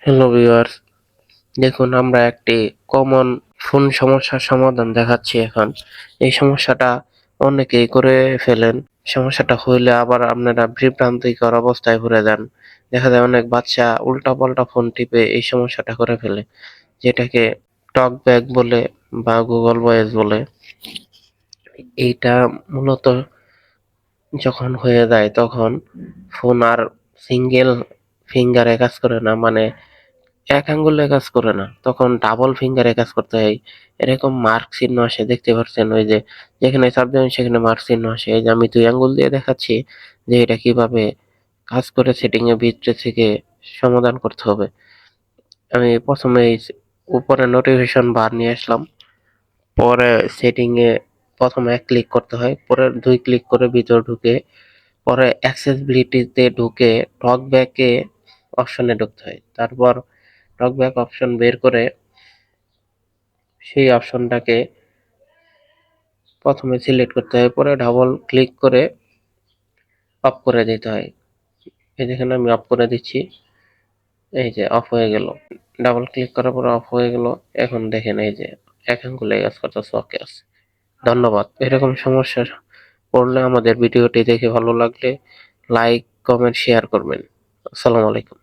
Hello viewers, দেখুন আমরা একটি কমন ফোন সমস্যার সমাধান দেখাচ্ছি এখন। এই সমস্যাটা অনেকেই করে ফেলেন। সমস্যাটা হইলে আবার আপনারা বিভ্রান্তিকর অবস্থায় পড়ে যান। দেখা যায় অনেক বাচ্চা উল্টাপাল্টা ফোন টিপে এই সমস্যাটা করে ফেলে, যেটাকে টক ব্যাক বলে বা গুগল ভয়েস বলে। এইটা মূলত যখন হয়ে যায় তখন ফোন আর সিঙ্গেল ফিঙ্গারে কাজ করে না, মানে এক আঙ্গুলে কাজ করে না, তখন ডাবল ফিঙ্গারে কাজ করতে হয়। এরকম মার্ক চিহ্ন আসে, দেখতে পাচ্ছেন ওই যে যেখানে চাপ দেবেন সেখানে মার্ক চিহ্ন আসে। এই যে আমি 2 আঙ্গুল দিয়ে দেখাচ্ছি যে এটা কিভাবে কাজ করে সেটিং এর ভিতরে থেকে সমাধান করতে হবে। আমি প্রথমে এই উপরে নোটিফিকেশন বার নিয়ে আসলাম, পরে সেটিং এ প্রথমে 1 ক্লিক করতে হয়, পরে 2 ক্লিক করে ভিতরে ঢুকে পরে অ্যাক্সেসিবিলিটিতে ঢুকে টকব্যাকে অপশনে ঢুকতে হয়। তারপর টকব্যাক অপশন বের করে সেই অপশনটাকে প্রথমে সিলেক্ট করতে হয়, পরে ডাবল ক্লিক করে অফ করে দিতে হয়। এই দেখেন আমি অফ করে দিচ্ছি, এই যে অফ হয়ে গেল। ডাবল ক্লিক করার পরে অফ হয়ে গেল। এখন দেখেন এই যে এক আঙ্গুলে কাজ করতেছে, ওকে আছে। ধন্যবাদ। এরকম সমস্যা পড়লে আমাদের ভিডিওটি দেখে ভালো লাগলে লাইক, কমেন্ট, শেয়ার করবেন। আসসালামু আলাইকুম।